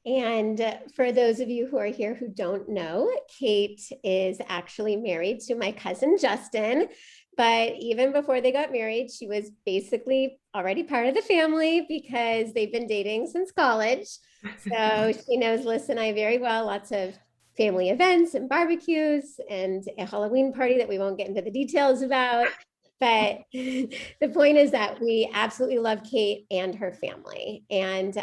And for those of you who are here who don't know, Kate is actually married to my cousin Justin. But even before they got married, she was basically already part of the family because they've been dating since college. So she knows Alyssa and I very well, lots of family events and barbecues and a Halloween party that we won't get into the details about. But the point is that we absolutely love Kate and her family. And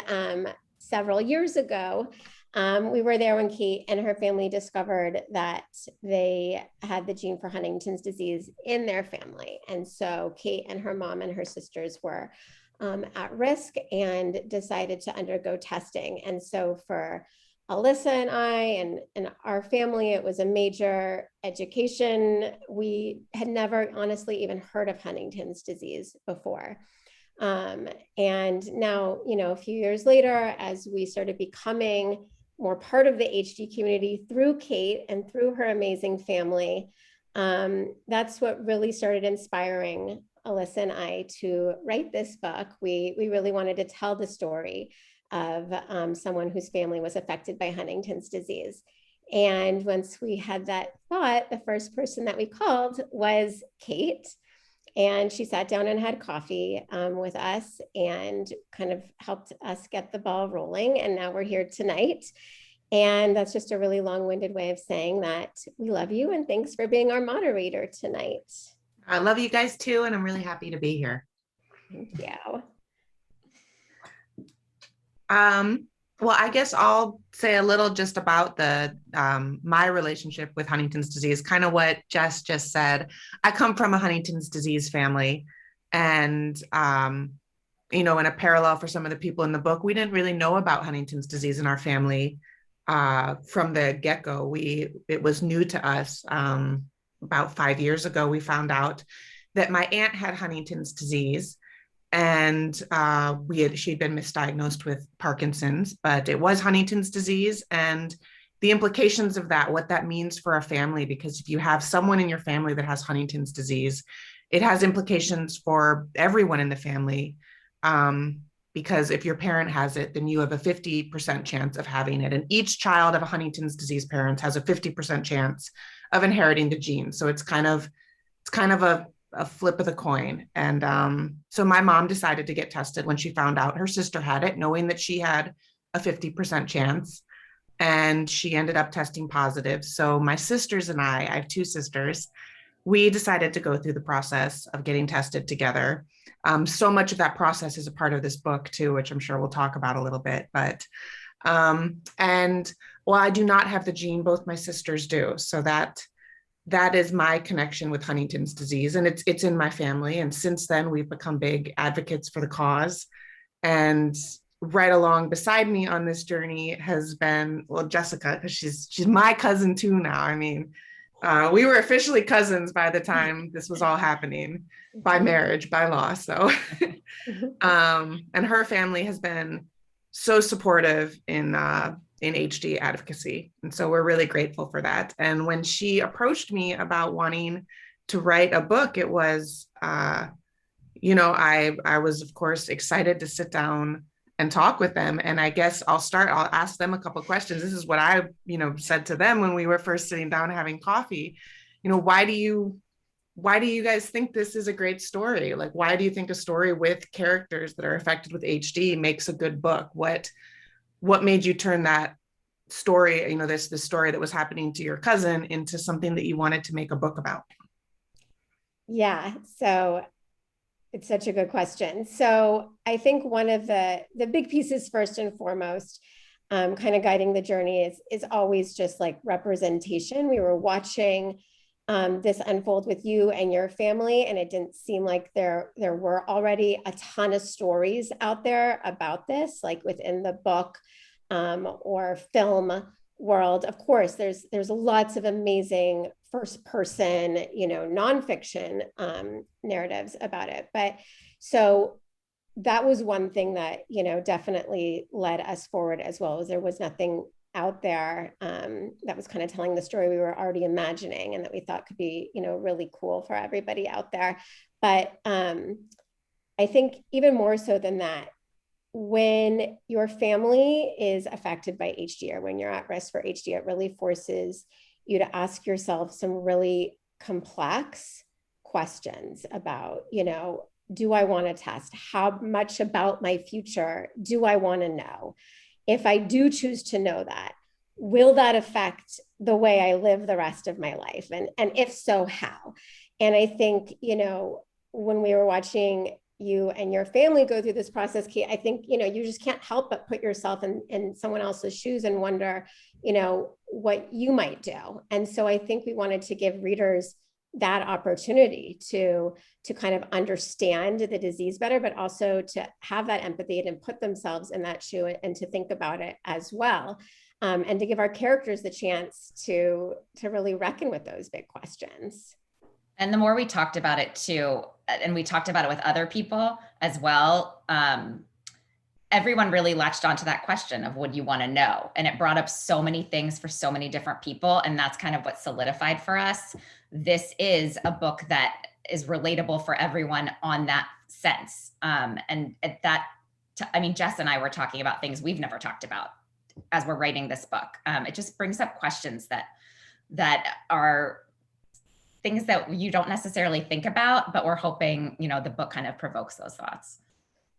several years ago, we were there when Kate and her family discovered that they had the gene for Huntington's disease in their family. And so Kate and her mom and her sisters were at risk and decided to undergo testing. And so for Alyssa and I and our family, it was a major education. We had never honestly even heard of Huntington's disease before. And now, a few years later, as we started becoming more part of the HD community through Kate and through her amazing family, that's what really started inspiring Alyssa and I to write this book. We really wanted to tell the story of someone whose family was affected by Huntington's disease. And once we had that thought, the first person that we called was Kate. And she sat down and had coffee with us and kind of helped us get the ball rolling. And now we're here tonight. And that's just a really long-winded way of saying that we love you and thanks for being our moderator tonight. I love you guys too, and I'm really happy to be here. Thank you. Well, I guess I'll say a little just about the my relationship with Huntington's disease, kind of what Jess just said. I come from a Huntington's disease family, and in a parallel for some of the people in the book, we didn't really know about Huntington's disease in our family from the get-go. It was new to us. About 5 years ago, we found out that my aunt had Huntington's disease. And she'd been misdiagnosed with Parkinson's, but it was Huntington's disease, and the implications of that, what that means for a family, because if you have someone in your family that has Huntington's disease, it has implications for everyone in the family. Because if your parent has it, then you have a 50% chance of having it. And each child of a Huntington's disease parent has a 50% chance of inheriting the gene. So it's kind of a flip of the coin. And so my mom decided to get tested when she found out her sister had it, knowing that she had a 50% chance. And she ended up testing positive. So my sisters and I have two sisters, we decided to go through the process of getting tested together. So much of that process is a part of this book too, which I'm sure we'll talk about a little bit. But and while I do not have the gene, both my sisters do. So that is my connection with Huntington's disease, and it's in my family. And since then, we've become big advocates for the cause. And right along beside me on this journey has been, well, Jessica, because she's my cousin too now. I mean, we were officially cousins by the time this was all happening, by marriage, by law. So, and her family has been so supportive in HD advocacy. And so we're really grateful for that. And when she approached me about wanting to write a book, it was, I was, of course, excited to sit down and talk with them. And I guess I'll ask them a couple of questions. This is what I, said to them when we were first sitting down having coffee. Why do you guys think this is a great story? Like, why do you think a story with characters that are affected with HD makes a good book? What made you turn that story, this story that was happening to your cousin, into something that you wanted to make a book about? Yeah, so it's such a good question. So I think one of the big pieces, first and foremost, kind of guiding the journey is always just like representation. We were watching this unfold with you and your family, and it didn't seem like there were already a ton of stories out there about this, like within the book or film world. Of course, there's lots of amazing first person, nonfiction narratives about it. But so that was one thing that, definitely led us forward, as well as there was nothing out there that was kind of telling the story we were already imagining and that we thought could be, really cool for everybody out there. But I think even more so than that, when your family is affected by HD, or when you're at risk for HD, it really forces you to ask yourself some really complex questions about, do I want to test? How much about my future do I want to know? If I do choose to know that, will that affect the way I live the rest of my life? And if so, how? And I think, when we were watching you and your family go through this process, Kate, I think, you just can't help but put yourself in someone else's shoes and wonder, what you might do. And so I think we wanted to give readers that opportunity to kind of understand the disease better, but also to have that empathy and put themselves in that shoe and to think about it as well. And to give our characters the chance to really reckon with those big questions. And the more we talked about it too, and we talked about it with other people as well, everyone really latched onto that question of, would you want to know? And it brought up so many things for so many different people. And that's kind of what solidified for us. This is a book that is relatable for everyone on that sense. And that, Jess and I were talking about things we've never talked about as we're writing this book. It just brings up questions that are things that you don't necessarily think about, but we're hoping, the book kind of provokes those thoughts.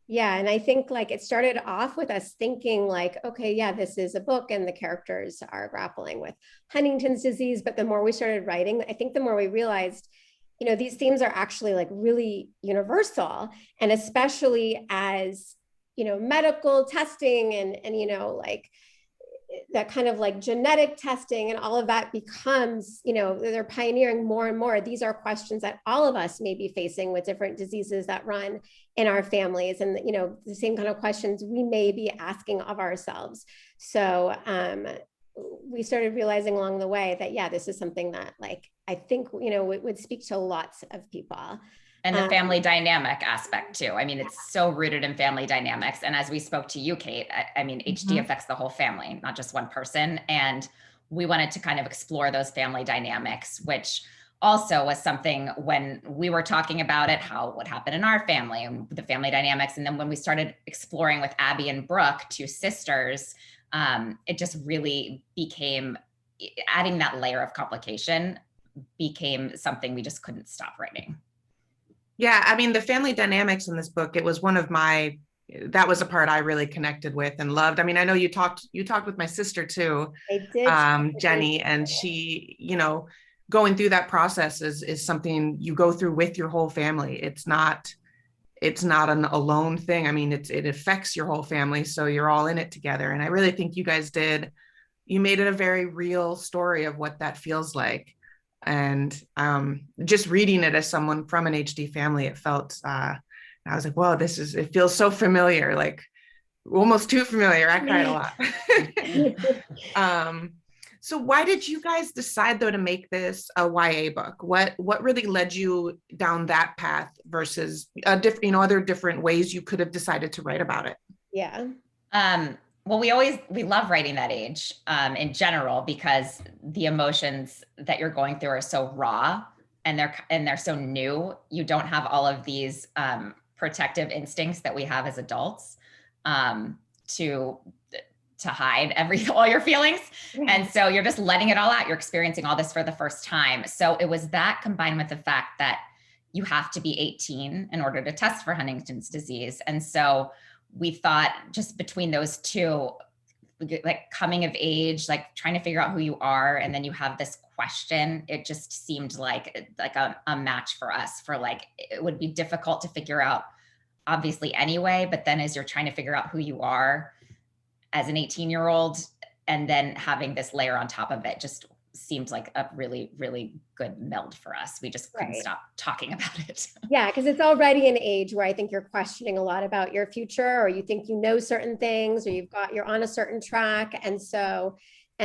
Yeah. And I think it started off with us thinking okay, yeah, this is a book and the characters are grappling with Huntington's disease. But the more we started writing, I think the more we realized, these themes are actually really universal. And especially as, medical testing and that kind of genetic testing and all of that becomes, they're pioneering more and more. These are questions that all of us may be facing with different diseases that run in our families, and, the same kind of questions we may be asking of ourselves. So we started realizing along the way that, yeah, this is something that I think, would speak to lots of people. And the family dynamic aspect too. It's so rooted in family dynamics. And as we spoke to you, Kate, HD affects the whole family, not just one person. And we wanted to kind of explore those family dynamics, which also was something when we were talking about it, what happened in our family and the family dynamics. And then when we started exploring with Abby and Brooke, two sisters, it just really became, adding that layer of complication became something we just couldn't stop writing. Yeah, the family dynamics in this book, it was that was a part I really connected with and loved. I know you talked with my sister too, I did. Jenny, and she, going through that process is something you go through with your whole family. It's not an alone thing. It affects your whole family. So you're all in it together. And I really think you guys you made it a very real story of what that feels like. And just reading it as someone from an HD family, it felt, I was like, whoa, it feels so familiar, almost too familiar. I cried a lot. So why did you guys decide though to make this a YA book? What really led you down that path versus other different ways you could have decided to write about it? Yeah. Well, we love writing that age in general, because the emotions that you're going through are so raw and they're so new. You don't have all of these protective instincts that we have as adults to hide all your feelings. And so you're just letting it all out. You're experiencing all this for the first time. So it was that, combined with the fact that you have to be 18 in order to test for Huntington's disease. And so we thought, just between those two, coming of age, trying to figure out who you are, and then you have this question, it just seemed like a match for us. It would be difficult to figure out, obviously, anyway, but then as you're trying to figure out who you are as an 18-year-old, and then having this layer on top of it, just seemed like a really, really good meld for us. We just couldn't stop talking about it. Yeah, because it's already an age where I think you're questioning a lot about your future, or you think certain things, or you're on a certain track. And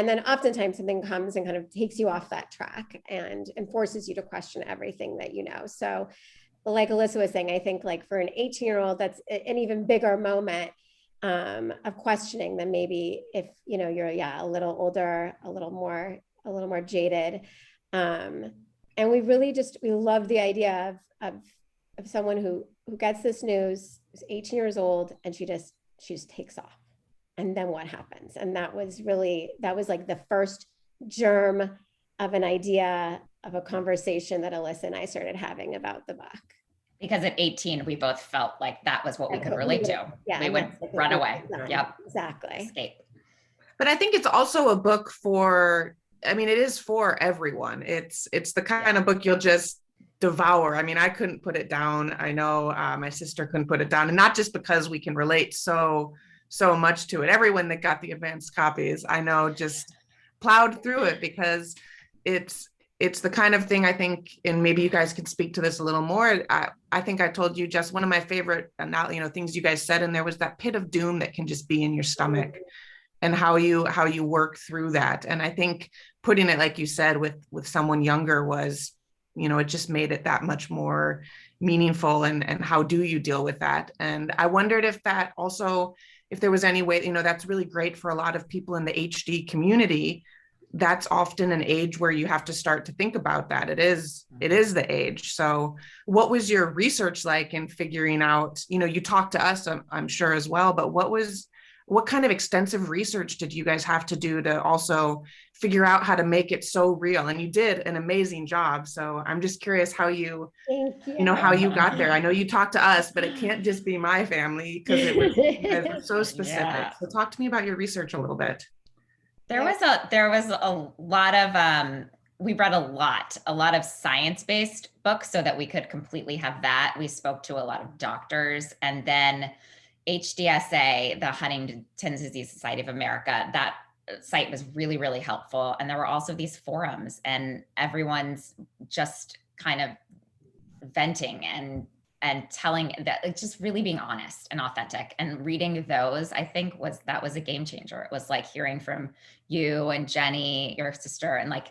then oftentimes something comes and kind of takes you off that track and forces you to question everything that you know. So like Alyssa was saying, I think for an 18-year-old, that's an even bigger moment of questioning than maybe if, you're a little older, a little more jaded. And we love the idea of someone who gets this news, who's 18 years old, and she just she just takes off. And then what happens? And that was like the first germ of an idea of a conversation that Alyssa and I started having about the book. Because at 18, we both felt like that was what we could relate to. Yeah, we would run away. Yep. Exactly. Escape. But I think it's also a book for, I mean, it is for everyone. It's the kind of book you'll just devour. I mean, I couldn't put it down. I know my sister couldn't put it down, and not just because we can relate so much to it. Everyone that got the advanced copies, I know, just plowed through it, because it's the kind of thing, I think, and maybe you guys can speak to this a little more. I think I told you, just one of my favorite, things you guys said in there was that pit of doom that can just be in your stomach, and how you work through that. And I think putting it, like you said, with someone younger was, it just made it that much more meaningful. And how do you deal with that? And I wondered if that also, if there was any way, that's really great for a lot of people in the HD community. That's often an age where you have to start to think about that. It is the age. So what was your research like in figuring out, you talked to us, I'm sure, as well, but what kind of extensive research did you guys have to do to also figure out how to make it so real? And you did an amazing job. So I'm just curious how how you got there. I know you talked to us, but it can't just be my family, because you guys were so specific. Yeah. So talk to me about your research a little bit. There was a lot of, we read a lot of science-based books so that we could completely have that. We spoke to a lot of doctors, and then HDSA, the Huntington's Disease Society of America, that site was really, really helpful. And there were also these forums, and everyone's just kind of venting and telling that, like, just really being honest and authentic, and reading those, I think that was a game changer. It was like hearing from you and Jenny, your sister, and like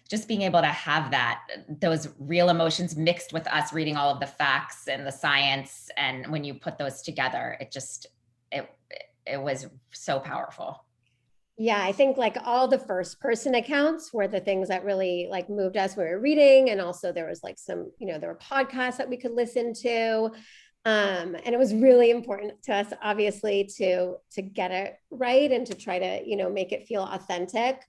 just being able to have those real emotions mixed with us reading all of the facts and the science. And when you put those together, it was so powerful. Yeah, I think like all the first person accounts were the things that really like moved us. We were reading, and also there was like some, there were podcasts that we could listen to. And it was really important to us, obviously, to get it right and to try to, make it feel authentic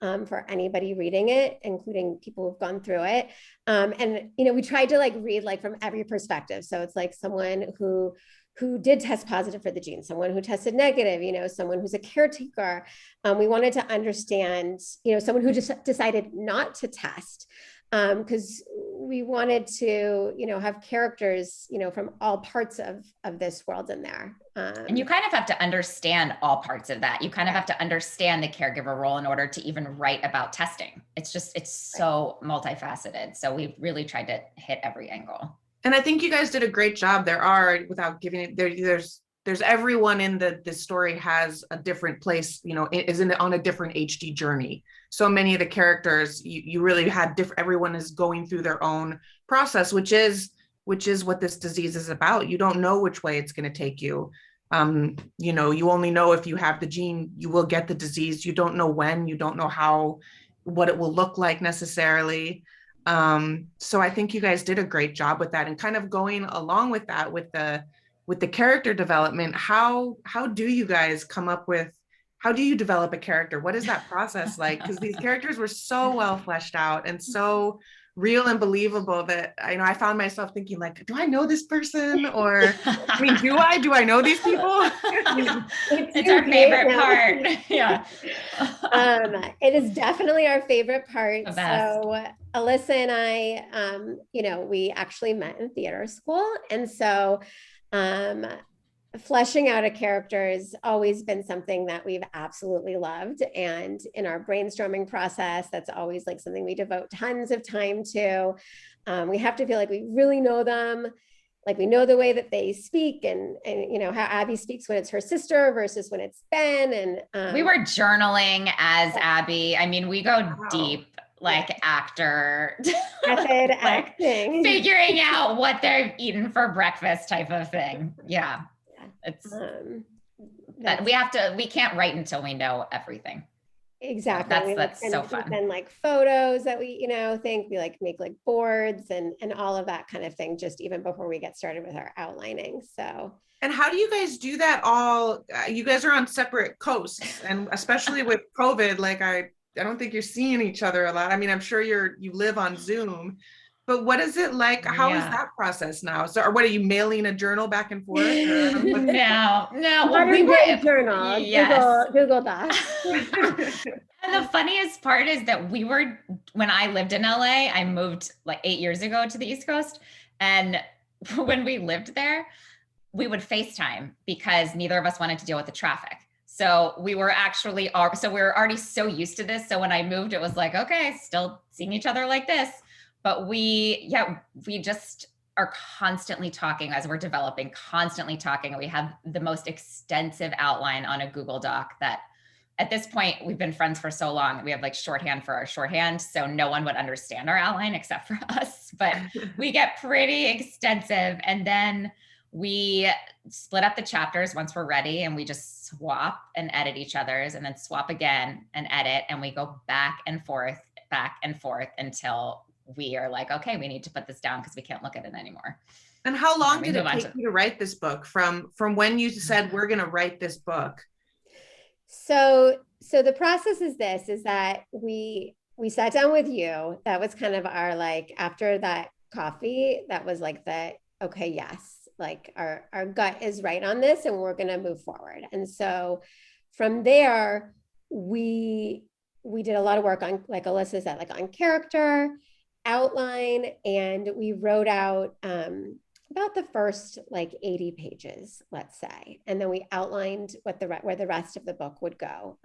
for anybody reading it, including people who've gone through it. And, we tried to like read like from every perspective. So it's like someone who did test positive for the gene, someone who tested negative, someone who's a caretaker. We wanted to understand, someone who just decided not to test, because we wanted to, have characters, from all parts of this world in there. And you kind of have to understand all parts of that. You kind of have to understand the caregiver role in order to even write about testing. It's so multifaceted. So we really tried to hit every angle. And I think you guys did a great job. There are, without giving it, there's everyone in the story has a different place, on a different HD journey. So many of the characters, you really had everyone is going through their own process, which is what this disease is about. You don't know which way it's going to take you. You only know if you have the gene, you will get the disease. You don't know when, you don't know what it will look like necessarily. So I think you guys did a great job with that, and kind of going along with that, with the character development. How do you guys how do you develop a character? What is that process like? Because these characters were so well fleshed out and so real and believable that I found myself thinking, like, do I know this person? Or do I know these people? It's our favorite part. Yeah. It is definitely our favorite part. So Alyssa and I, we actually met in theater school. And so fleshing out a character has always been something that we've absolutely loved. And in our brainstorming process, that's always like something we devote tons of time to. We have to feel like we really know them. Like we know the way that they speak, and how Abby speaks when it's her sister versus when it's Ben. And we were journaling as Abby. I mean, we go deep, like actor method acting, figuring out what they've eaten for breakfast type of thing. Yeah. It's that we can't write until we know everything. Exactly. That's so fun. And like photos that we, think we like make like boards and all of that kind of thing, just even before we get started with our outlining. So And how do you guys do that all? You guys are on separate coasts, and especially with COVID, like I don't think you're seeing each other a lot. I mean, I'm sure you live on Zoom, but what is it like? How is that process now? So, or what are you mailing a journal back and forth? No. Well, we were journal. Yes. Google Docs. And the funniest part is that when I lived in LA, I moved like 8 years ago to the East Coast. And when we lived there, we would FaceTime because neither of us wanted to deal with the traffic. So we were already so used to this. So when I moved, it was like, okay, still seeing each other like this. But we just are constantly talking as we're developing, constantly talking. We have the most extensive outline on a Google Doc that at this point, we've been friends for so long. We have like shorthand for our shorthand. So no one would understand our outline except for us, but we get pretty extensive. And then we split up the chapters once we're ready, and we just swap and edit each other's, and then swap again and edit. And we go back and forth until we are like, okay, we need to put this down because we can't look at it anymore. And how long did it take you to write this book from when you said we're going to write this book? So the process is that we sat down with you. That was kind of our, like, after that coffee, that was like okay, yes, like our gut is right on this and we're going to move forward. And so from there, we did a lot of work on, like Alyssa said, like on character, outline, and we wrote out about the first like 80 pages, let's say. And then we outlined where the rest of the book would go.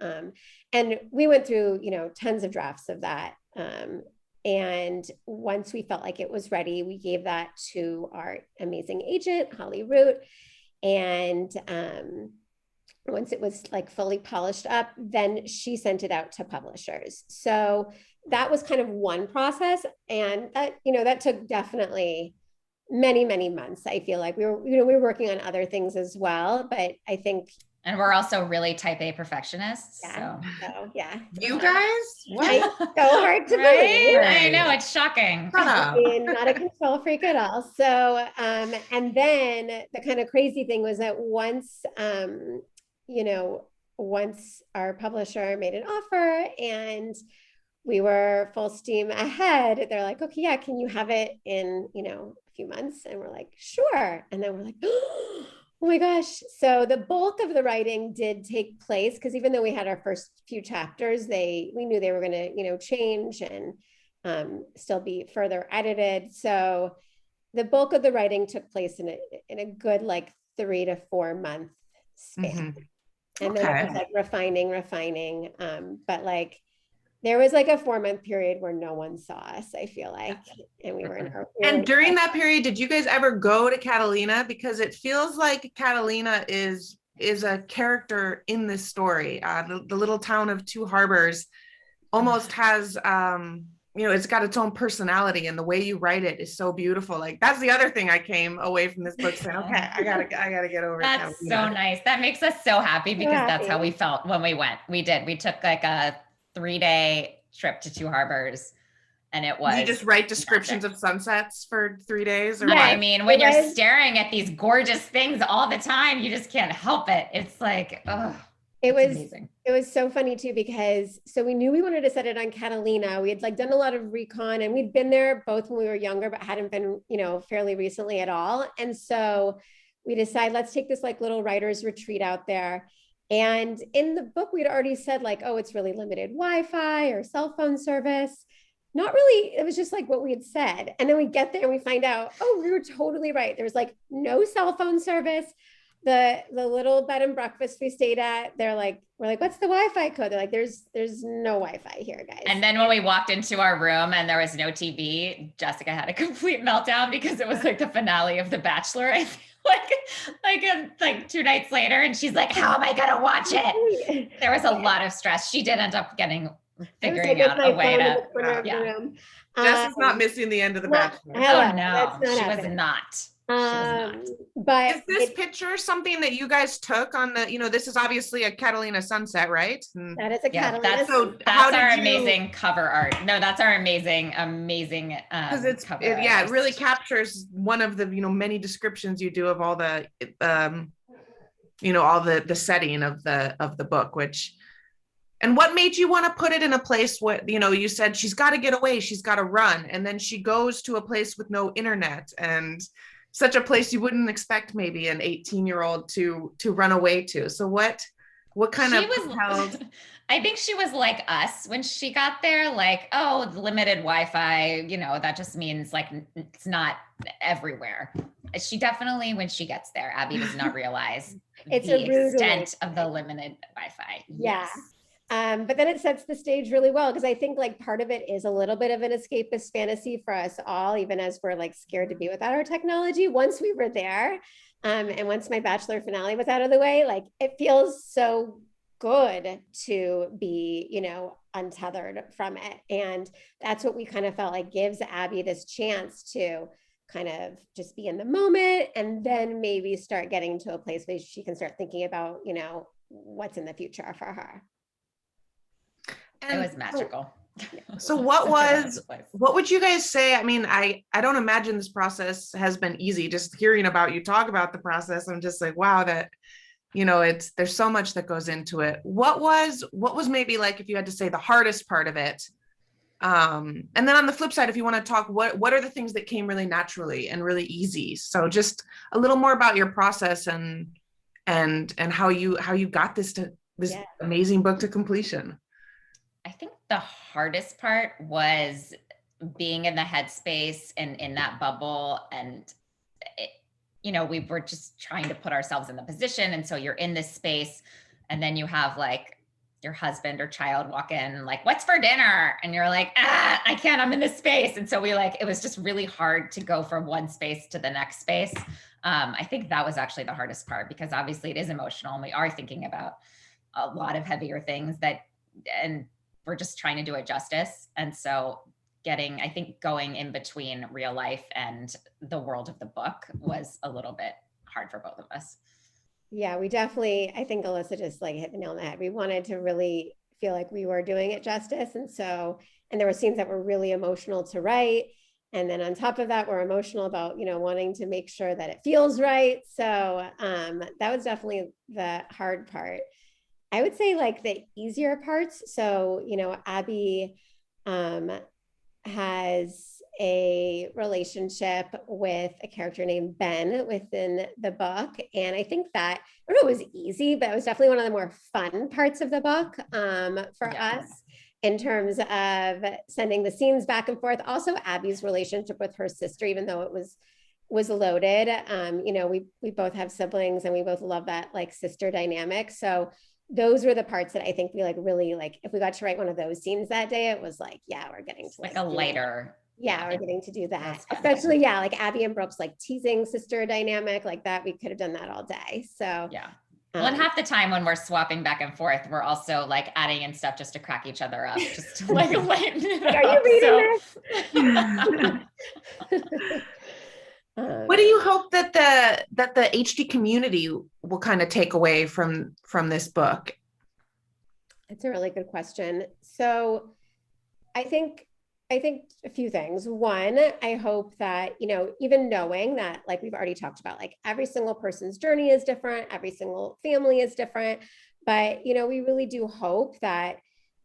And we went through, tons of drafts of that. And once we felt like it was ready, we gave that to our amazing agent, Holly Root. And once it was like fully polished up, then she sent it out to publishers. So that was kind of one process. And that took definitely many, many months. I feel like we were working on other things as well, but I think. And we're also really type A perfectionists. Yeah. So yeah. You guys? What? So hard to believe. I know, it's shocking. I mean, not a control freak at all. So, and then the kind of crazy thing was that once our publisher made an offer and we were full steam ahead, they're like, okay, yeah, can you have it in, a few months? And we're like, sure. And then we're like, oh my gosh. So the bulk of the writing did take place, because even though we had our first few chapters, we knew they were going to, change and still be further edited. So the bulk of the writing took place in a good, like 3 to 4 month span. Mm-hmm. And then it was like refining. But like, there was like a 4-month period where no one saw us, I feel like. And we were in her. And during that period, did you guys ever go to Catalina? Because it feels like Catalina is a character in this story. The little town of Two Harbors almost has, it's got its own personality, and the way you write it is so beautiful. Like, that's the other thing I came away from this book saying, okay, I gotta get over. That's Catalina. So nice. That makes us so happy, because that's how we felt when we went. We took like a 3-day trip to Two Harbors, and it was. You just write descriptions of sunsets for 3 days, or yeah, what? I mean, when you're staring at these gorgeous things all the time, you just can't help it. It's like, oh, it was amazing. It was so funny too, because so we knew we wanted to set it on Catalina. We had like done a lot of recon, and we'd been there both when we were younger, but hadn't been, fairly recently at all. And so we decided, let's take this like little writer's retreat out there. And in the book, we'd already said like, oh, it's really limited Wi-Fi or cell phone service. Not really. It was just like what we had said. And then we get there and we find out, oh, we were totally right. There was like no cell phone service. The little bed and breakfast we stayed at, we're like, what's the Wi-Fi code? They're like, there's no Wi-Fi here, guys. And then when we walked into our room and there was no TV, Jessica had a complete meltdown, because it was like the finale of The Bachelor. I feel like 2 nights later, and she's like, how am I gonna watch it? There was a lot of stress. She did end up figuring out a way to. Jess is not missing the end of The Bachelor. Oh no, she was not. But is this picture something that you guys took on the, this is obviously a Catalina sunset, right? That is a Catalina. That's our amazing cover art. No, that's our amazing because it's cover it really captures one of the many descriptions you do of all the all the setting of the book, and what made you want to put it in a place where, you said she's got to get away, she's got to run. And then she goes to a place with no internet, and such a place you wouldn't expect maybe an 18-year-old to run away to. So what kind of compelled? I think she was like us when she got there, like, oh, limited Wi-Fi, that just means like it's not everywhere. She definitely, when she gets there, Abby does not realize it's the extent of the limited Wi-Fi. Yeah. Yes. But then it sets the stage really well, because I think like part of it is a little bit of an escapist fantasy for us all, even as we're like scared to be without our technology. Once we were there, and once my Bachelor finale was out of the way, like it feels so good to be, untethered from it. And that's what we kind of felt like gives Abby this chance to kind of just be in the moment, and then maybe start getting to a place where she can start thinking about, what's in the future for her. It was magical. So what would you guys say? I mean, I don't imagine this process has been easy. Just hearing about you talk about the process, I'm just like, wow, that, there's so much that goes into it. What was maybe like, if you had to say the hardest part of it? And then on the flip side, if you want to talk, what are the things that came really naturally and really easy? So just a little more about your process and how you got this amazing book to completion. I think the hardest part was being in the headspace and in that bubble. And, we were just trying to put ourselves in the position. And so you're in this space, and then you have like your husband or child walk in, like, what's for dinner? And you're like, I can't, I'm in this space. And so it was just really hard to go from one space to the next space. I think that was actually the hardest part, because obviously it is emotional and we are thinking about a lot of heavier things and we're just trying to do it justice. And so going in between real life and the world of the book was a little bit hard for both of us. Yeah, we definitely, I think Alyssa just like hit the nail on the head. We wanted to really feel like we were doing it justice. And there were scenes that were really emotional to write. And then on top of that, we're emotional about, wanting to make sure that it feels right. So that was definitely the hard part. I would say like the easier parts. So, Abby has a relationship with a character named Ben within the book. And I think that, I don't know, it was easy, but it was definitely one of the more fun parts of the book for us in terms of sending the scenes back and forth. Also, Abby's relationship with her sister, even though it was loaded. We both have siblings and we both love that like sister dynamic. So those were the parts that I think we like really like, if we got to write one of those scenes that day, it was like, yeah, we're getting to like a lighter. Yeah, we're getting to do that. Especially, like Abby and Brooke's like teasing sister dynamic like that. We could have done that all day. So yeah. Well, and half the time when we're swapping back and forth, we're also like adding in stuff just to crack each other up, just to like lighten it up. Are you reading this? What do you hope that the HD community will kind of take away from this book? It's a really good question. So I think a few things. One, I hope that, even knowing that, like we've already talked about, like every single person's journey is different, every single family is different, but, we really do hope that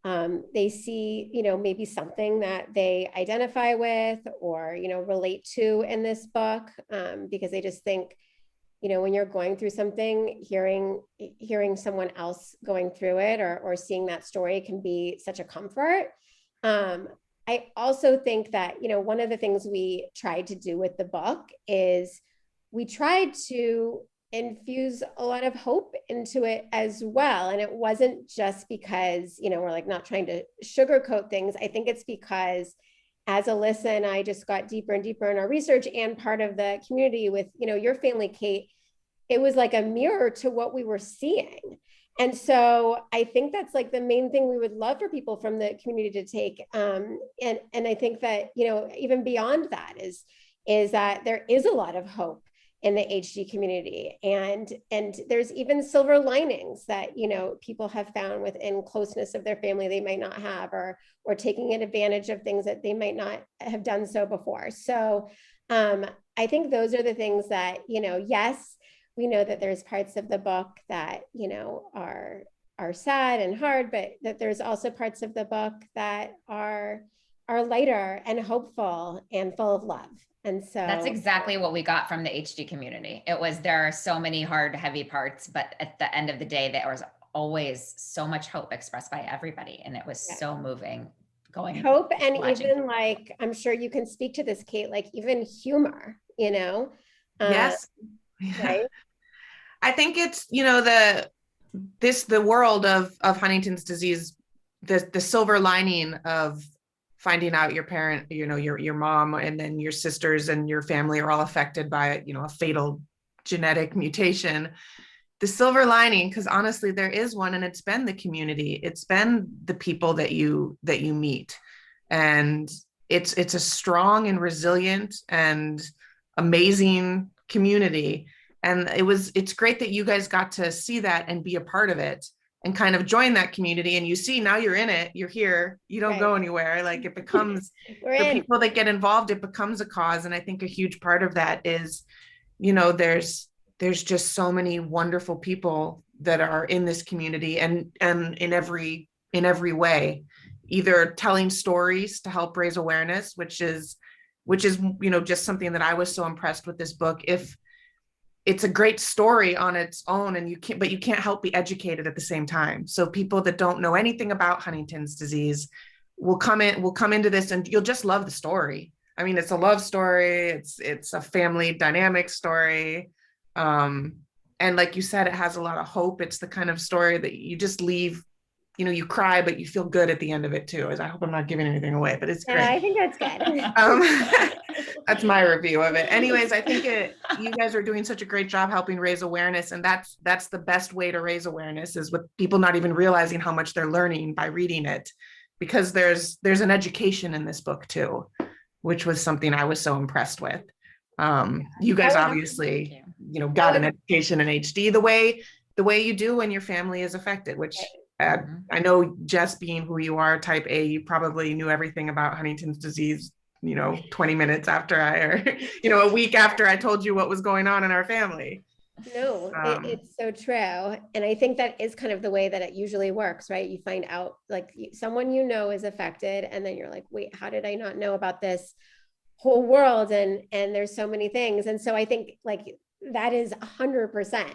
they see, maybe something that they identify with or, relate to in this book, because I just think, when you're going through something, hearing someone else going through it or seeing that story can be such a comfort. I also think that, one of the things we tried to do with the book is we tried to infuse a lot of hope into it as well. And it wasn't just because, we're like not trying to sugarcoat things. I think it's because as Alyssa and I just got deeper and deeper in our research and part of the community with, your family, Kate, it was like a mirror to what we were seeing. And so I think that's like the main thing we would love for people from the community to take. And I think that, even beyond that is that there is a lot of hope in the HD community. And there's even silver linings that, people have found within closeness of their family they might not have, or taking advantage of things that they might not have done so before. So I think those are the things that, yes, we know that there's parts of the book that, you know, are sad and hard, but that there's also parts of the book that are lighter and hopeful and full of love. And so that's exactly what we got from the HD community. It was, there are so many hard, heavy parts, but at the end of the day, there was always so much hope expressed by everybody. And it was so moving going. Hope and watching. even like, I'm sure you can speak to this, Kate, like even humor, you know? Yes. Right? I think it's, you know, the world of Huntington's disease, the silver lining of finding out your parent, you know, your mom and then your sisters and your family are all affected by, you know, a fatal genetic mutation. The silver lining, because honestly, there is one, and it's been the community. It's been the people that you meet. And it's a strong and resilient and amazing community. And it's great that you guys got to see that and be a part of it and kind of join that community. And you see, now you're in it, you're here, you don't go anywhere. Like it becomes, for people that get involved, it becomes a cause. And I think a huge part of that is, you know, there's just so many wonderful people that are in this community and in every way, either telling stories to help raise awareness, which is, you know, just something that I was so impressed with this book. If it's a great story on its own, and you can't help be educated at the same time. So people that don't know anything about Huntington's disease will come into this, and you'll just love the story. I mean, it's a love story. It's a family dynamic story. And like you said, it has a lot of hope. It's the kind of story that you just leave, you know, you cry, but you feel good at the end of it too. I hope I'm not giving anything away, but it's great. Yeah, I think that's good. That's my review of it. Anyways, I think you guys are doing such a great job helping raise awareness. And that's the best way to raise awareness, is with people not even realizing how much they're learning by reading it, because there's an education in this book too, which was something I was so impressed with. You guys obviously, you know, got an education in HD the way you do when your family is affected, which I know, Jess, being who you are, type A, you probably knew everything about Huntington's disease, you know, 20 minutes after or, you know, a week after I told you what was going on in our family. No, it's so true. And I think that is kind of the way that it usually works, right? You find out like someone you know is affected, and then you're like, wait, how did I not know about this whole world? And there's so many things. And so I think like that is 100%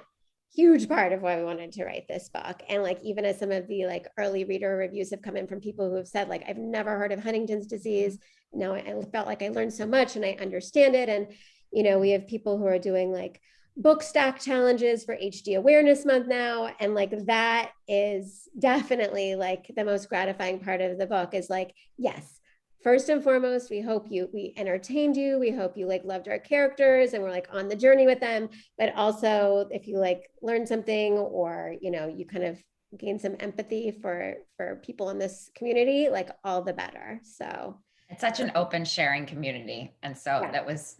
huge part of why we wanted to write this book. And like, even as some of the like early reader reviews have come in from people who have said like, I've never heard of Huntington's disease. Now I felt like I learned so much and I understand it. And, you know, we have people who are doing like book stack challenges for HD Awareness Month now. And like, that is definitely like the most gratifying part of the book, is like, yes, first and foremost, we hope we entertained you. We hope you like loved our characters and we're like on the journey with them. But also if you like learn something, or, you know, you kind of gain some empathy for people in this community, like all the better. So it's such an open sharing community. And so that was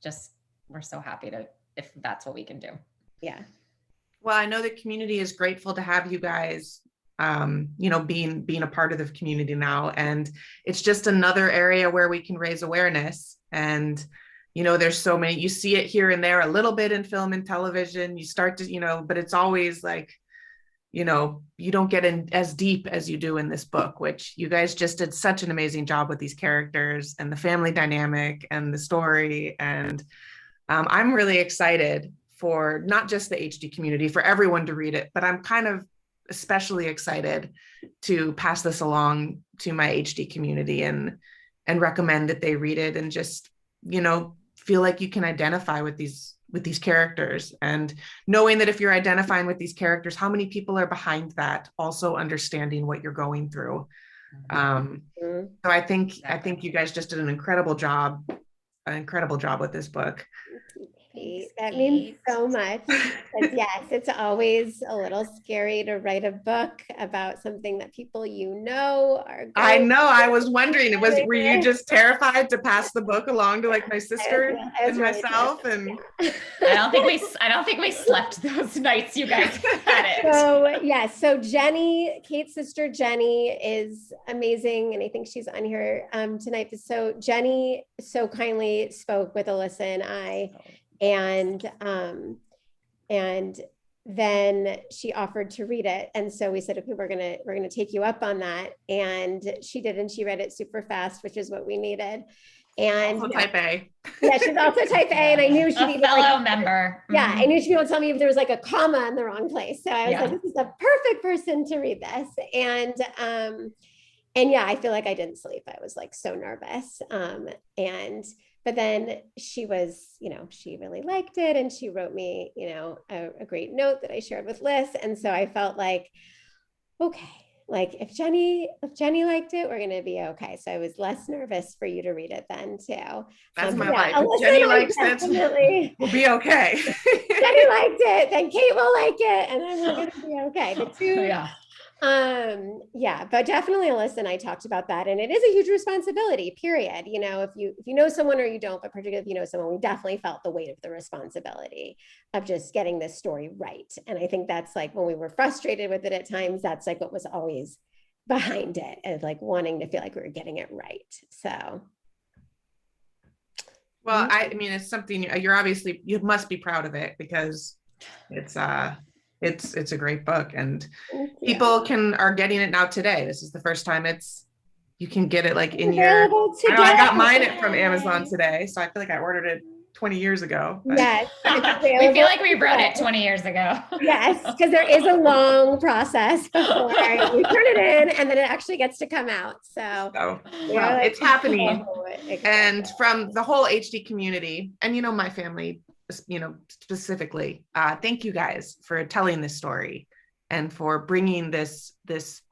just, we're so happy if that's what we can do. Yeah. Well, I know the community is grateful to have you guys, you know, being a part of the community now. And it's just another area where we can raise awareness. And, you know, there's so many, you see it here and there a little bit in film and television, you start to, you know, but it's always like, you know, you don't get in as deep as you do in this book, which you guys just did such an amazing job with these characters and the family dynamic and the story. And I'm really excited for not just the HD community, for everyone to read it, but I'm kind of especially excited to pass this along to my HD community and recommend that they read it and just, you know, feel like you can identify with these characters, and knowing that if you're identifying with these characters, how many people are behind that also understanding what you're going through. So I think you guys just did an incredible job with this book. That means so much. Yes, it's always a little scary to write a book about something that people you know are. I know. I was wondering, were you just terrified to pass the book along to like my sister and really myself? And I don't think we slept those nights you guys had it. So yes, so Jenny, Kate's sister Jenny, is amazing, and I think she's on here tonight. So Jenny so kindly spoke with Alyssa and I. And And then she offered to read it. And so we said, okay, we're gonna take you up on that. And she did, and she read it super fast, which is what we needed. And also type A. Yeah, she's also type A, and I knew she'd be a fellow member. Yeah, I knew she'd be able to tell me if there was like a comma in the wrong place. So I was like, this is the perfect person to read this. And yeah, I feel like I didn't sleep. I was like so nervous. But then she was, she really liked it, and she wrote me, a great note that I shared with Liz. And so I felt like, okay, like if Jenny liked it, we're going to be okay. So I was less nervous for you to read it then too. That's my life. If Jenny likes it, we'll be okay. Jenny liked it, then Kate will like it, and then we're going to be okay. The two, but definitely Alyssa and I talked about that, and it is a huge responsibility, period. If you know someone or you don't, but particularly if you know someone, we definitely felt the weight of the responsibility of just getting this story right. And I think that's like when we were frustrated with it at times, that's like what was always behind it, of like wanting to feel like we were getting it right. So well, I mean, it's something you must be proud of it, because it's a great book, and people are getting it now today. This is the first time you can get it like in your, I got mine from Amazon today. So I feel like I ordered it 20 years ago. Yes. We feel like we wrote it 20 years ago. Yes, because there is a long process before you turn it in and then it actually gets to come out. So it's happening. And from the whole HD community, and my family, specifically, thank you guys for telling this story and for bringing this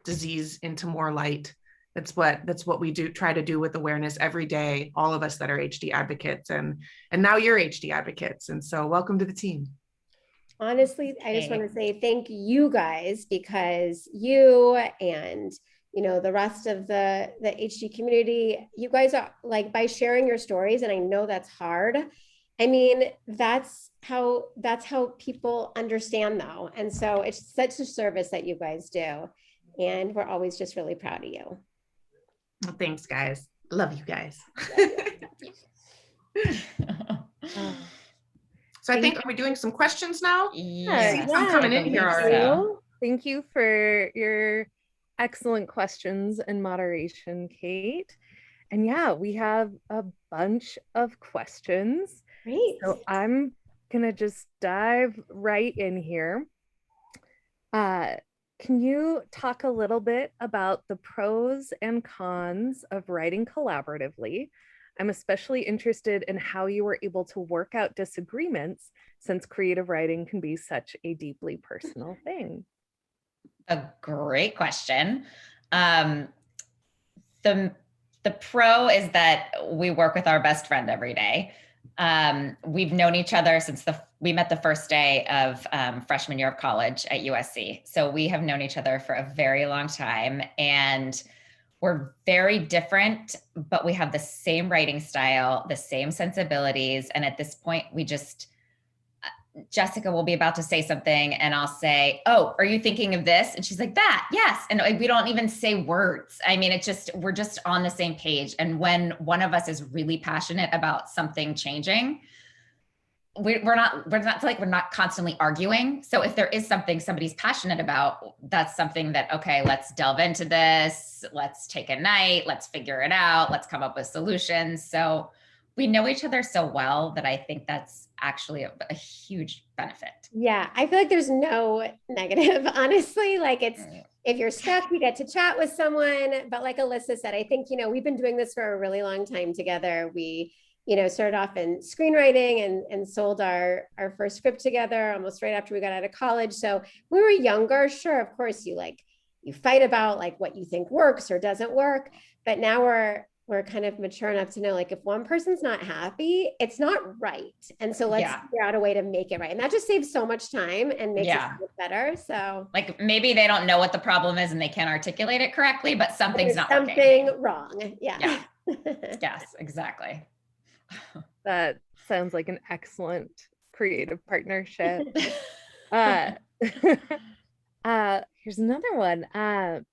disease into more light. That's what we try to do with awareness every day, all of us that are HD advocates, and now you're HD advocates, and so welcome to the team. Honestly, I just want to say thank you guys, because you and the rest of the HD community, you guys are like, by sharing your stories, and I know that's hard. I mean, that's how people understand, though. And so it's such a service that you guys do. And we're always just really proud of you. Well, thanks, guys. Love you guys. So I think, are we doing some questions now? Yeah. I'm coming in here already. So. Thank you for your excellent questions and moderation, Kate. And yeah, we have a bunch of questions. Great. So I'm gonna just dive right in here. Can you talk a little bit about the pros and cons of writing collaboratively? I'm especially interested in how you were able to work out disagreements, since creative writing can be such a deeply personal thing. A great question. The pro is that we work with our best friend every day. We've known each other since we met the first day of freshman year of college at USC. So we have known each other for a very long time, and we're very different, but we have the same writing style, the same sensibilities. And at this point, Jessica will be about to say something and I'll say, "Oh, are you thinking of this?" And she's like, "That, yes." And we don't even say words. I mean, we're just on the same page. And when one of us is really passionate about something changing, we're not constantly arguing. So if there is something somebody's passionate about, that's something that, okay, let's delve into this. Let's take a night. Let's figure it out. Let's come up with solutions. So we know each other so well that I think that's actually a huge benefit. Yeah, I feel like there's no negative, honestly. Like if you're stuck, you get to chat with someone. But like Alyssa said, I think, we've been doing this for a really long time together. We, started off in screenwriting and sold our first script together almost right after we got out of college. So when we were younger, sure, of course, you fight about like what you think works or doesn't work. But now we're kind of mature enough to know, like, if one person's not happy, it's not right. And so let's figure out a way to make it right. And that just saves so much time and makes it better. So like maybe they don't know what the problem is and they can't articulate it correctly, but something's not something working. wrong. Yeah. Yes, exactly. That sounds like an excellent creative partnership. Here's another one.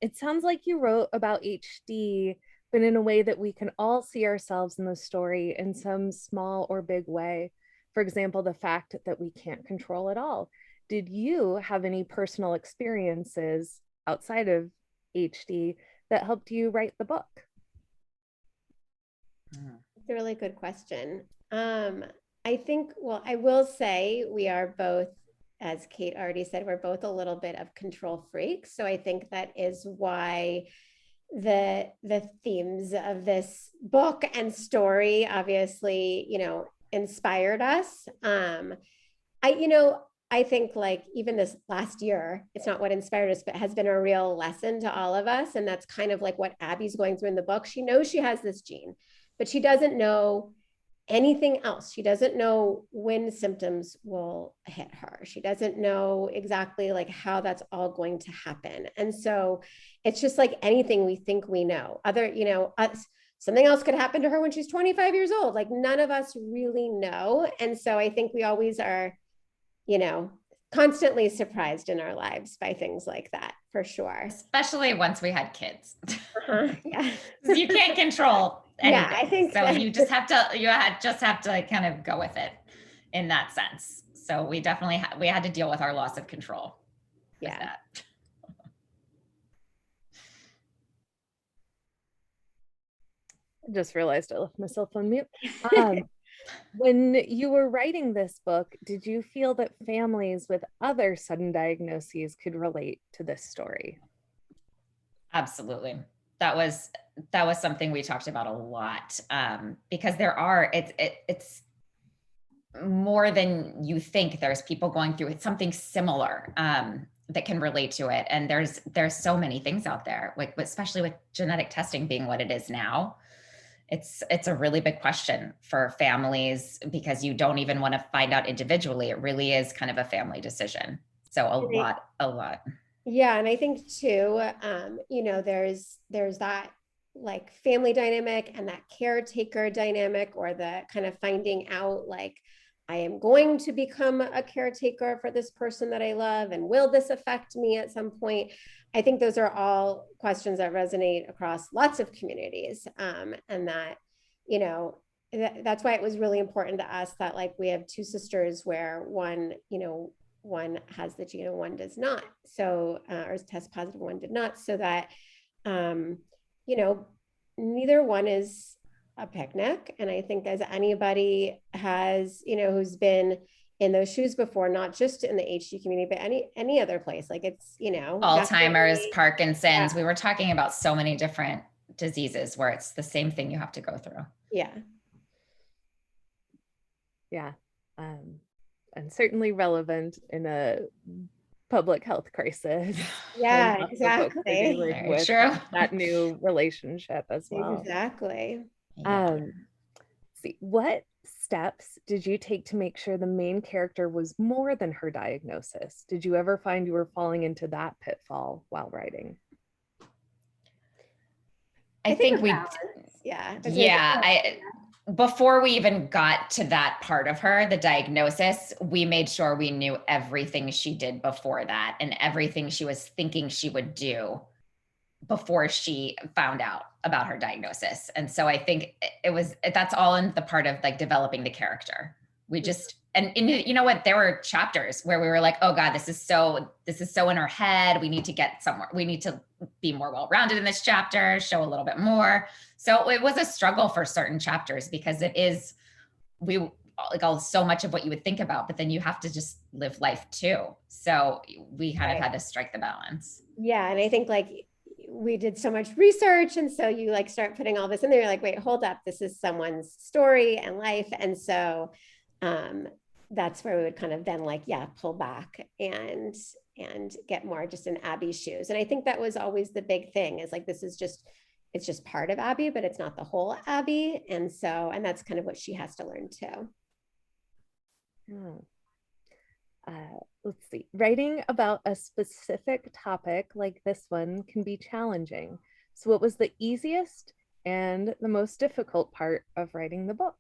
It sounds like you wrote about HD, but in a way that we can all see ourselves in the story in some small or big way. For example, the fact that we can't control it all. Did you have any personal experiences outside of HD that helped you write the book? It's a really good question. I think, well, I will say we are both, as Kate already said, we're both a little bit of control freaks. So I think that is why the themes of this book and story obviously, inspired us. I think like even this last year, it's not what inspired us, but has been a real lesson to all of us. And that's kind of like what Abby's going through in the book. She knows she has this gene, but she doesn't know anything else. She doesn't know when symptoms will hit her. She doesn't know exactly like how that's all going to happen. And so it's just like anything we think we know. Something else could happen to her when she's 25 years old. Like none of us really know. And so I think we always are, constantly surprised in our lives by things like that, for sure. Especially once we had kids. Yeah. You can't control anything. Yeah, I think so. You just have to like kind of go with it in that sense. So we definitely we had to deal with our loss of control. Yeah. That. I just realized I left myself on mute. When you were writing this book, did you feel that families with other sudden diagnoses could relate to this story? Absolutely. That was something we talked about a lot, because it's more than you think. There's people going through something similar that can relate to it, and there's so many things out there, like especially with genetic testing being what it is now. It's a really big question for families because you don't even want to find out individually. It really is kind of a family decision. So a lot. Yeah. And I think too, there's that like family dynamic and that caretaker dynamic, or the kind of finding out like, I am going to become a caretaker for this person that I love, and will this affect me at some point? I think those are all questions that resonate across lots of communities. And that, that's why it was really important to us that like we have two sisters where one has the gene and one does not. So, or is test positive, one did not. So that, neither one is a picnic. And I think as anybody has, who's been in those shoes before, not just in the HD community, but any other place, like it's, Alzheimer's, Parkinson's. Yeah. We were talking about so many different diseases where it's the same thing you have to go through. Yeah. Yeah. And certainly relevant in a public health crisis. Yeah, exactly. With true. That new relationship as well. Exactly. See, what steps did you take to make sure the main character was more than her diagnosis? Did you ever find you were falling into that pitfall while writing? I think we, before we even got to that part of her, the diagnosis, we made sure we knew everything she did before that and everything she was thinking she would do before she found out about her diagnosis. And so I think that's all in the part of like developing the character. We just, and you know what, there were chapters where we were like, oh God, this is so in her head. We need to get somewhere. We need to be more well-rounded in this chapter, show a little bit more. So it was a struggle for certain chapters because so much of what you would think about, but then you have to just live life too. So we kind of had to strike the balance. Yeah. And I think like we did so much research. And so you like start putting all this in there. You're like, wait, hold up. This is someone's story and life. And so that's where we would kind of then like, pull back and get more just in Abby's shoes. And I think that was always the big thing is like, it's just part of Abby, but it's not the whole Abby. And that's kind of what she has to learn too. Let's see. Writing about a specific topic like this one can be challenging. So what was the easiest and the most difficult part of writing the book?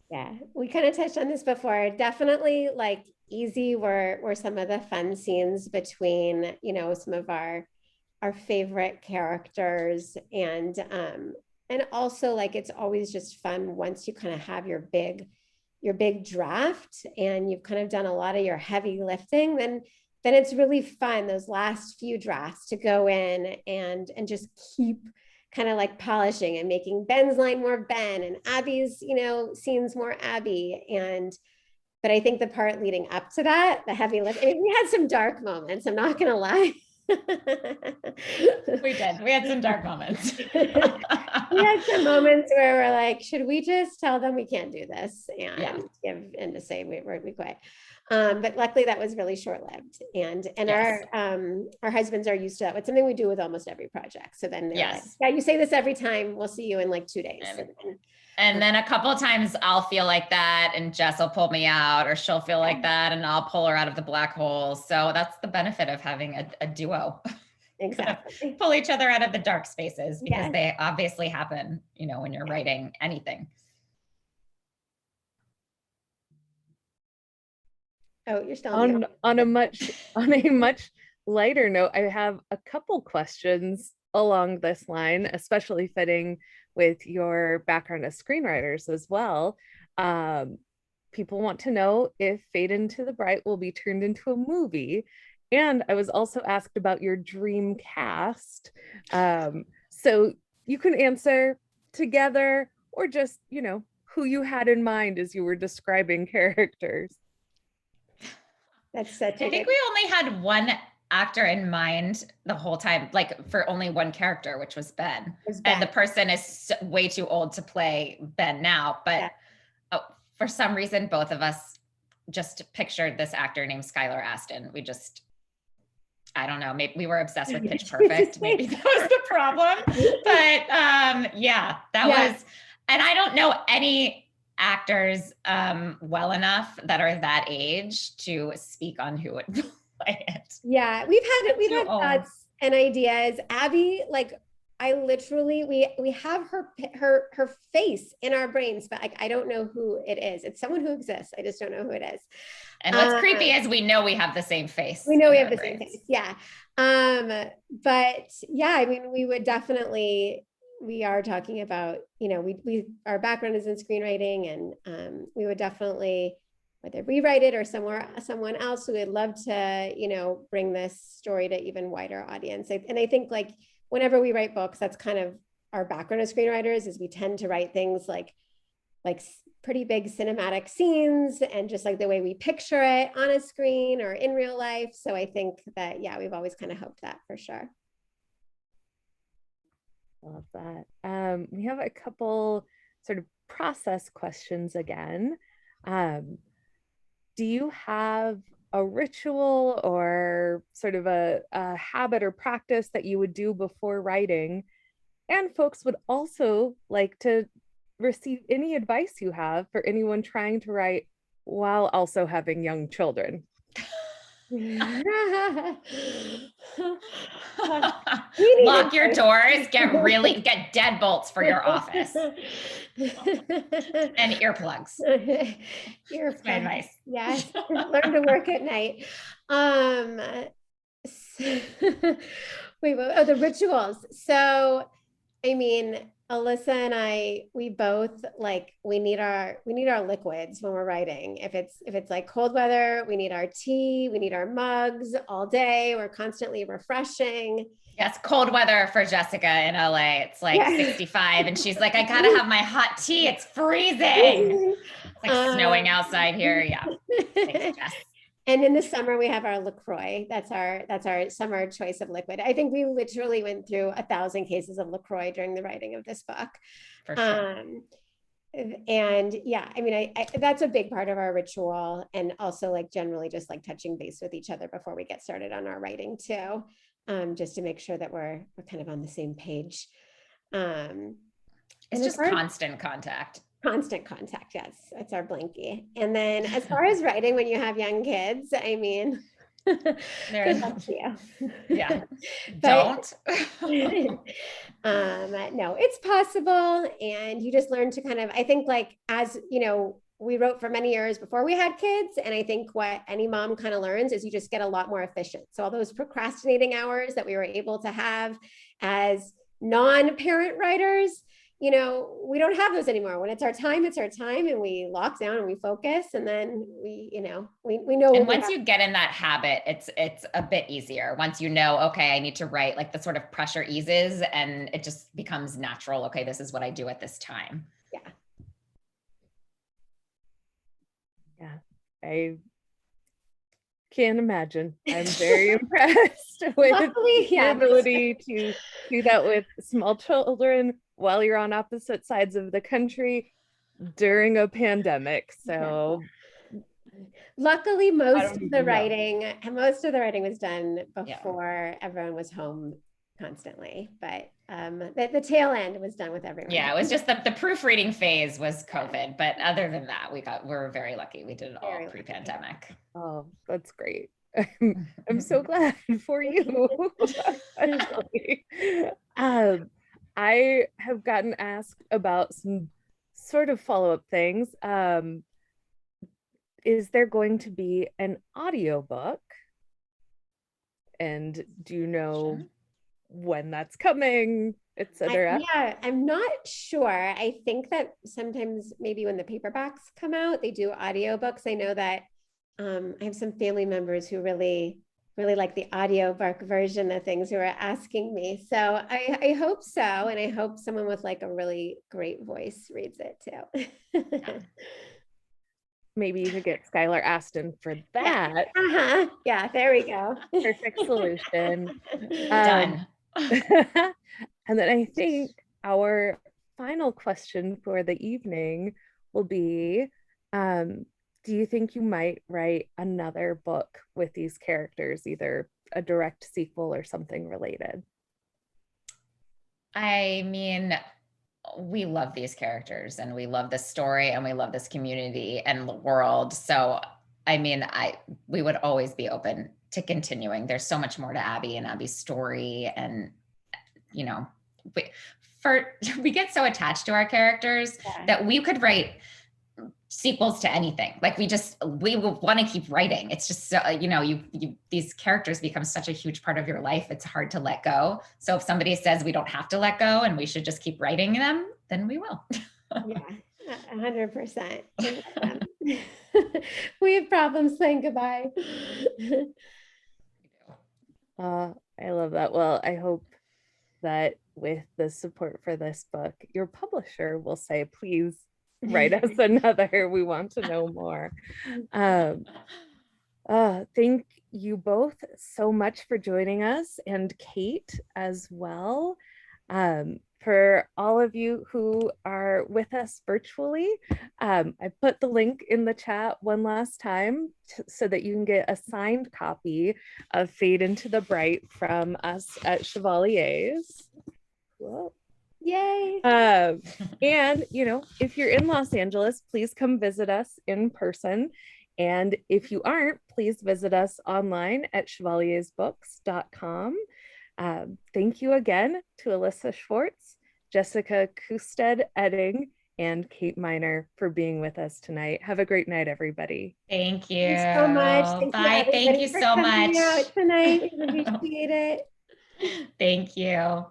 Yeah, we kind of touched on this before. Definitely like easy were some of the fun scenes between, some of our favorite characters. And and also like, it's always just fun once you kind of have your big draft and you've kind of done a lot of your heavy lifting, then it's really fun, those last few drafts, to go in and just keep kind of like polishing and making Ben's line more Ben and Abby's, scenes more Abby. But I think the part leading up to that, the heavy lift, I mean, we had some dark moments, I'm not gonna lie. We did. We had some dark moments. We had some moments where we're like, should we just tell them we can't do this and just say we quit? But luckily that was really short-lived, and yes. Our husbands are used to that. It's something we do with almost every project. So then they're like, yeah, you say this every time, we'll see you in like 2 days. And then a couple of times I'll feel like that and Jess will pull me out, or she'll feel like that and I'll pull her out of the black hole. So that's the benefit of having a duo. Exactly. Pull each other out of the dark spaces, because they obviously happen, when you're writing anything. Oh, you're still on a much lighter note, I have a couple questions along this line, especially fitting with your background as screenwriters as well. People want to know if Fade into the Bright will be turned into a movie. And I was also asked about your dream cast. So you can answer together, or just, who you had in mind as you were describing characters. I think we only had one actor in mind the whole time, like for only one character, which was Ben. And the person is way too old to play Ben now. But for some reason, both of us just pictured this actor named Skylar Astin. I don't know, maybe we were obsessed with Pitch Perfect. Maybe that was the problem. But that was, and I don't know any actors well enough that are that age to speak on who would play it. Yeah, we've had thoughts and ideas. Abby, like, I literally, we have her face in our brains, but like, I don't know who it is. It's someone who exists. I just don't know who it is. And what's creepy is we know we have the same face. We know we have the same face. Yeah. But yeah, I mean, we would definitely, we are talking about, our background is in screenwriting, and we would definitely, whether rewrite it or someone else, we would love to, bring this story to even wider audience. And I think, like, whenever we write books, that's kind of our background as screenwriters, is we tend to write things like pretty big cinematic scenes, and just like the way we picture it on a screen or in real life. So I think that, we've always kind of hoped that, for sure. Love that. We have a couple sort of process questions again. Do you have a ritual or sort of a habit or practice that you would do before writing? And folks would also like to receive any advice you have for anyone trying to write while also having young children. Lock your doors, get deadbolts for your office. And earplugs. Earplugs. My advice. Yes. Learn to work at night. The rituals. So, I mean, Alyssa and I, we both we need our liquids when we're writing. If it's like cold weather, we need our tea, we need our mugs all day. We're constantly refreshing. Yes, cold weather for Jessica in LA. It's like 65, and she's like, I gotta have my hot tea. It's freezing. It's like snowing outside here. Yeah. Thanks, Jess. And in the summer, we have our LaCroix. That's our summer choice of liquid. I think we literally went through 1,000 cases of LaCroix during the writing of this book. For sure. And I mean, I that's a big part of our ritual, and also like generally just like touching base with each other before we get started on our writing too, just to make sure that we're kind of on the same page. It's just constant contact. Constant contact, yes. That's our blankie. And then as far as writing when you have young kids, I mean, good luck to you. Yeah. Don't. No, it's possible. And you just learn to kind of, I think, like, as we wrote for many years before we had kids. And I think what any mom kind of learns is you just get a lot more efficient. So all those procrastinating hours that we were able to have as non-parent writers, you know, we don't have those anymore. When it's our time, and we lock down and we focus, and then we, you know, we know. And once you get in that habit, it's a bit easier. Once you know, okay, I need to write, like the sort of pressure eases and it just becomes natural. Okay, this is what I do at this time. Yeah. Yeah. I can't imagine. I'm very impressed with Luckily, your yeah. ability to do that with small children while you're on opposite sides of the country during a pandemic. So luckily most don't of even the know. writing was done Yeah. before everyone was home constantly, but the tail end was done with everyone. Yeah, it was just the proofreading phase was COVID, but other than that, we're very lucky. We did it all Very lucky. pre-pandemic. Oh, that's great. I'm so glad for you. Especially. I have gotten asked about some sort of follow-up things. Is there going to be an audiobook? And do you know Sure. when that's coming, etc.? Yeah, I'm not sure. I think that sometimes maybe when the paperbacks come out, they do audiobooks. I know that I have some family members who really like the audiobook version of things who are asking me. So I hope so. And I hope someone with like a really great voice reads it too. Yeah. Maybe you could get Skylar Aston for that. Yeah. Yeah, there we go. Perfect solution. Done. And then I think our final question for the evening will be, do you think you might write another book with these characters, either a direct sequel or something related? I mean, we love these characters and we love this story and we love this community and the world. So, I mean, we would always be open to continuing. There's so much more to Abby and Abby's story. And, you know, we get so attached to our characters that we could write sequels to anything. Like we will want to keep writing. It's just so, you know, these characters become such a huge part of your life. It's hard to let go. So if somebody says we don't have to let go and we should just keep writing them, then we will. Yeah, 100%. We have problems saying goodbye. I love that. Well, I hope that with the support for this book, your publisher will say, please write us another. We want to know more. Thank you both so much for joining us, and Kate as well. For all of you who are with us virtually, I put the link in the chat one last time so that you can get a signed copy of Fade into the Bright from us at Chevalier's. Whoa. Yay. And, you know, if you're in Los Angeles, please come visit us in person. And if you aren't, please visit us online at chevaliersbooks.com. Thank you again to Alyssa Schwartz, Jessica Koosed Etting, and Kate Miner for being with us tonight. Have a great night, everybody. Thank you. Thanks so much. Bye. Thank you so much. Tonight. I appreciate it. Thank you.